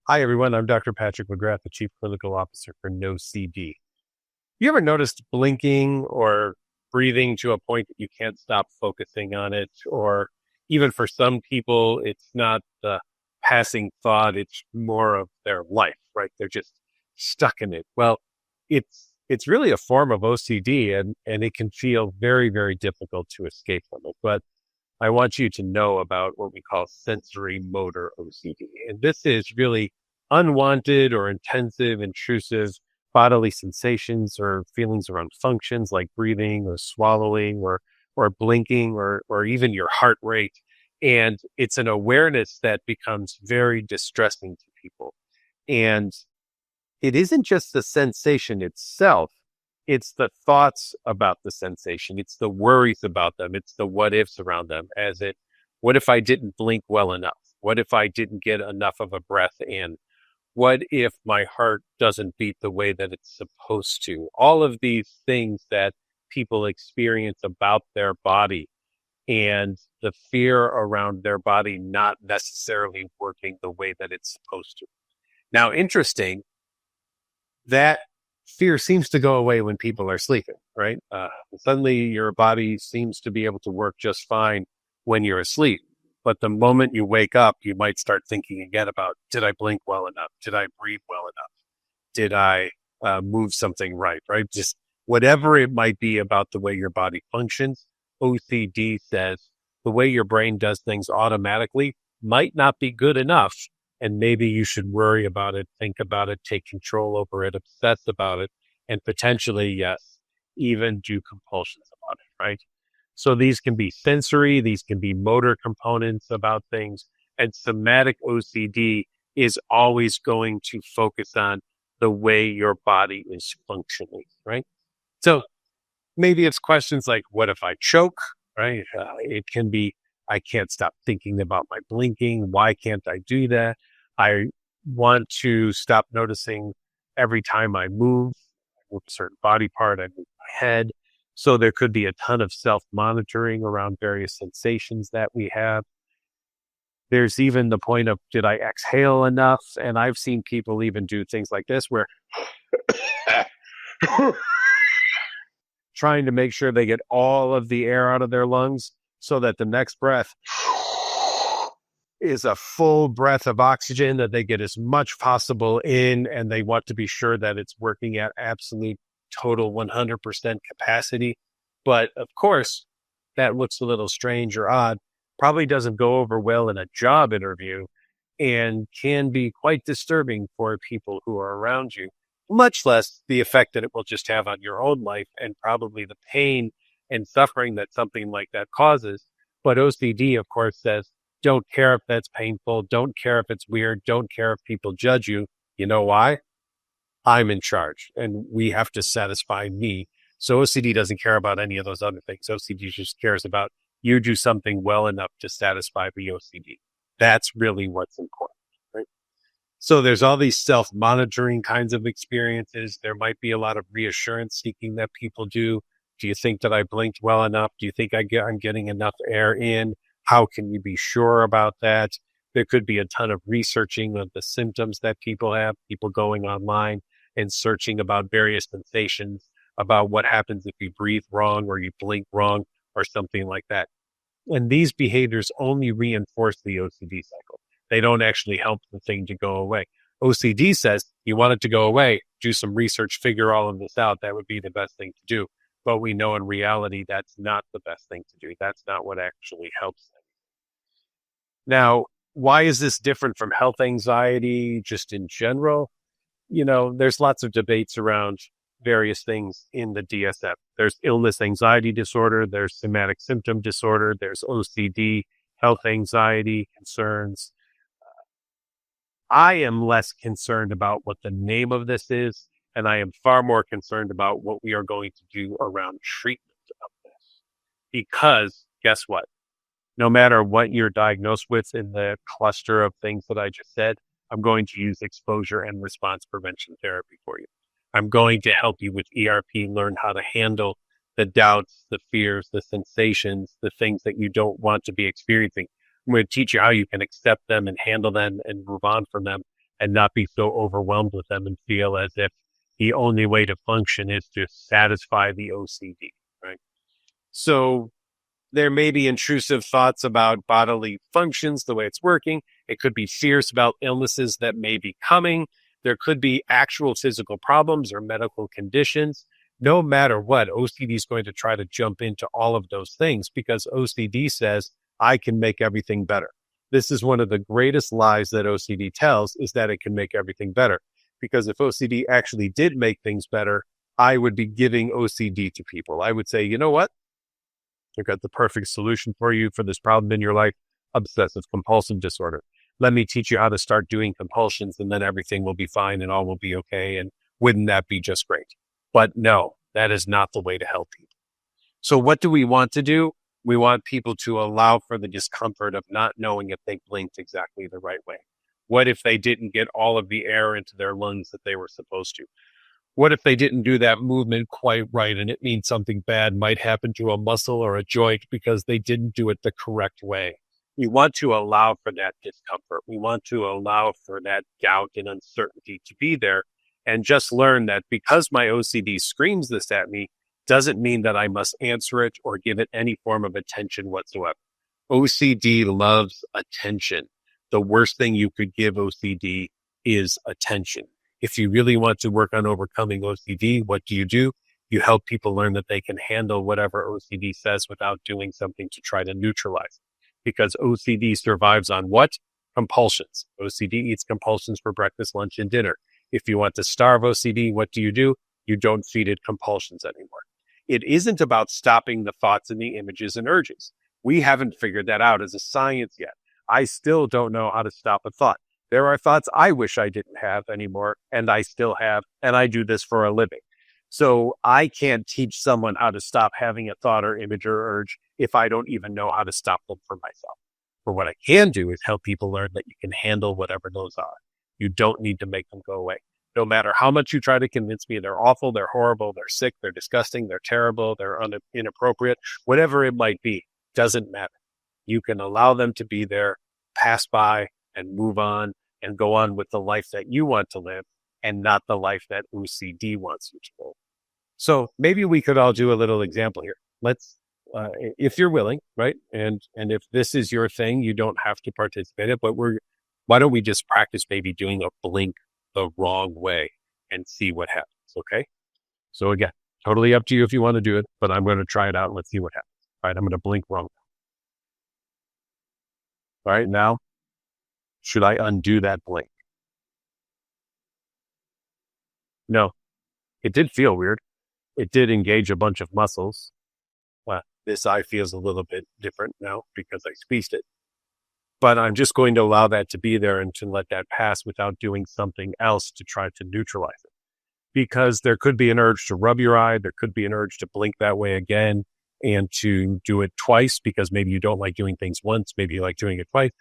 Hi, everyone. I'm Dr. Patrick McGrath, the Chief Clinical Officer for NOCD. You ever noticed blinking or breathing to a point that you can't stop focusing on it? Or even for some people, it's not the passing thought, it's more of their life, right? They're just stuck in it. Well, it's really a form of OCD and it can feel very, very difficult to escape from it. But I want you to know about what we call sensorimotor OCD. And this is really unwanted or intensive, intrusive bodily sensations or feelings around functions like breathing or swallowing or blinking or even your heart rate. And it's an awareness that becomes very distressing to people. And it isn't just the sensation itself, it's the thoughts about the sensation. It's the worries about them. It's the what ifs around them. What if I didn't blink well enough? What if I didn't get enough of a breath in? What if my heart doesn't beat the way that it's supposed to? All of these things that people experience about their body and the fear around their body not necessarily working the way that it's supposed to. Now, interesting, that fear seems to go away when people are sleeping, right? Suddenly your body seems to be able to work just fine when you're asleep. But the moment you wake up, you might start thinking again about, did I blink well enough? Did I breathe well enough? Did I move something right? Just whatever it might be about the way your body functions. OCD says the way your brain does things automatically might not be good enough. And maybe you should worry about it, think about it, take control over it, obsess about it, and potentially, yes, even do compulsions about it, right? So these can be sensory, these can be motor components about things, and somatic OCD is always going to focus on the way your body is functioning, right? So maybe it's questions like, what if I choke, right? It can be, I can't stop thinking about my blinking. Why can't I do that? I want to stop noticing every time I move a certain body part, I move my head. So there could be a ton of self-monitoring around various sensations that we have. There's even the point of, did I exhale enough? And I've seen people even do things like this where trying to make sure they get all of the air out of their lungs so that the next breath is a full breath of oxygen, that they get as much possible in, and they want to be sure that it's working at absolute total 100% capacity. But of course, that looks a little strange or odd, probably doesn't go over well in a job interview, and can be quite disturbing for people who are around you, much less the effect that it will just have on your own life and probably the pain and suffering that something like that causes. But OCD, of course, says, don't care if that's painful. Don't care if it's weird. Don't care if people judge you. You know why? I'm in charge and we have to satisfy me. So OCD doesn't care about any of those other things. OCD just cares about you do something well enough to satisfy the OCD. That's really what's important, right? So there's all these self-monitoring kinds of experiences. There might be a lot of reassurance seeking that people do. Do you think that I blinked well enough? Do you think I'm getting enough air in? How can you be sure about that? There could be a ton of researching of the symptoms that people have, people going online and searching about various sensations, about what happens if you breathe wrong or you blink wrong or something like that. And these behaviors only reinforce the OCD cycle. They don't actually help the thing to go away. OCD says you want it to go away, do some research, figure all of this out. That would be the best thing to do. But we know in reality, that's not the best thing to do. That's not what actually helps them. Now, why is this different from health anxiety just in general? There's lots of debates around various things in the DSM. There's illness anxiety disorder, there's somatic symptom disorder, there's OCD, health anxiety concerns. I am less concerned about what the name of this is, and I am far more concerned about what we are going to do around treatment of this. Because guess what? No matter what you're diagnosed with in the cluster of things that I just said, I'm going to use exposure and response prevention therapy for you. I'm going to help you with ERP, learn how to handle the doubts, the fears, the sensations, the things that you don't want to be experiencing. I'm going to teach you how you can accept them and handle them and move on from them and not be so overwhelmed with them and feel as if the only way to function is to satisfy the OCD, right? So there may be intrusive thoughts about bodily functions, the way it's working. It could be fears about illnesses that may be coming. There could be actual physical problems or medical conditions. No matter what, OCD is going to try to jump into all of those things because OCD says, I can make everything better. This is one of the greatest lies that OCD tells, is that it can make everything better. Because if OCD actually did make things better, I would be giving OCD to people. I would say, you know what? I've got the perfect solution for you for this problem in your life, obsessive compulsive disorder. Let me teach you how to start doing compulsions, and then everything will be fine and all will be okay. And wouldn't that be just great? But no, that is not the way to help people. So what do we want to do? We want people to allow for the discomfort of not knowing if they blinked exactly the right way. What if they didn't get all of the air into their lungs that they were supposed to? What if they didn't do that movement quite right and it means something bad might happen to a muscle or a joint because they didn't do it the correct way? We want to allow for that discomfort. We want to allow for that doubt and uncertainty to be there, and just learn that because my OCD screams this at me doesn't mean that I must answer it or give it any form of attention whatsoever. OCD loves attention. The worst thing you could give OCD is attention. If you really want to work on overcoming OCD, what do? You help people learn that they can handle whatever OCD says without doing something to try to neutralize it. Because OCD survives on what? Compulsions. OCD eats compulsions for breakfast, lunch, and dinner. If you want to starve OCD, what do? You don't feed it compulsions anymore. It isn't about stopping the thoughts and the images and urges. We haven't figured that out as a science yet. I still don't know how to stop a thought. There are thoughts I wish I didn't have anymore, and I still have, and I do this for a living. So I can't teach someone how to stop having a thought or image or urge if I don't even know how to stop them for myself. But what I can do is help people learn that you can handle whatever those are. You don't need to make them go away. No matter how much you try to convince me they're awful, they're horrible, they're sick, they're disgusting, they're terrible, they're inappropriate, whatever it might be, doesn't matter. You can allow them to be there, pass by, and move on, and go on with the life that you want to live and not the life that OCD wants you to live. So maybe we could all do a little example here. Let's, if you're willing, right? And if this is your thing, you don't have to participate in it, but why don't we just practice maybe doing a blink the wrong way and see what happens, okay? So again, totally up to you if you want to do it, but I'm going to try it out and let's see what happens. All right, I'm going to blink wrong. All right, now, should I undo that blink? No, it did feel weird. It did engage a bunch of muscles. Well, this eye feels a little bit different now because I squeezed it. But I'm just going to allow that to be there and to let that pass without doing something else to try to neutralize it. Because there could be an urge to rub your eye. There could be an urge to blink that way again and to do it twice because maybe you don't like doing things once. Maybe you like doing it twice.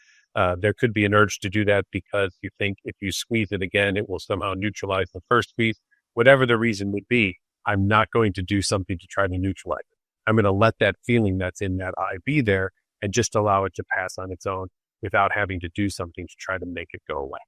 There could be an urge to do that because you think if you squeeze it again, it will somehow neutralize the first squeeze. Whatever the reason would be, I'm not going to do something to try to neutralize it. I'm going to let that feeling that's in that eye be there and just allow it to pass on its own without having to do something to try to make it go away.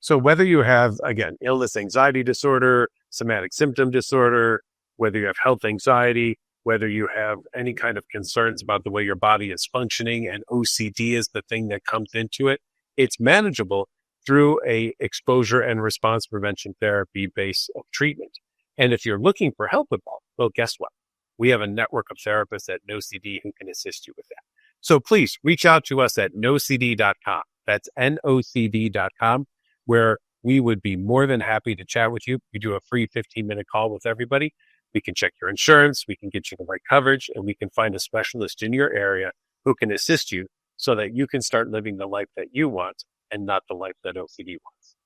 So whether you have, again, illness, anxiety disorder, somatic symptom disorder, whether you have health anxiety, whether you have any kind of concerns about the way your body is functioning and OCD is the thing that comes into it, it's manageable through a exposure and response prevention therapy base of treatment. And if you're looking for help with all, well, guess what? We have a network of therapists at NOCD who can assist you with that. So please reach out to us at NOCD.com. That's NOCD.com, where we would be more than happy to chat with you. We do a free 15-minute call with everybody. We can check your insurance, we can get you the right coverage, and we can find a specialist in your area who can assist you so that you can start living the life that you want and not the life that OCD wants.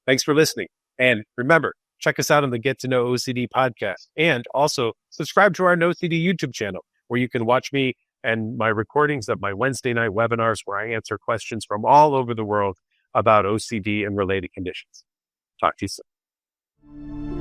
Thanks for listening. And remember, check us out on the Get to Know OCD podcast. And also subscribe to our NoCD YouTube channel, where you can watch me and my recordings of my Wednesday night webinars where I answer questions from all over the world about OCD and related conditions. Talk to you soon.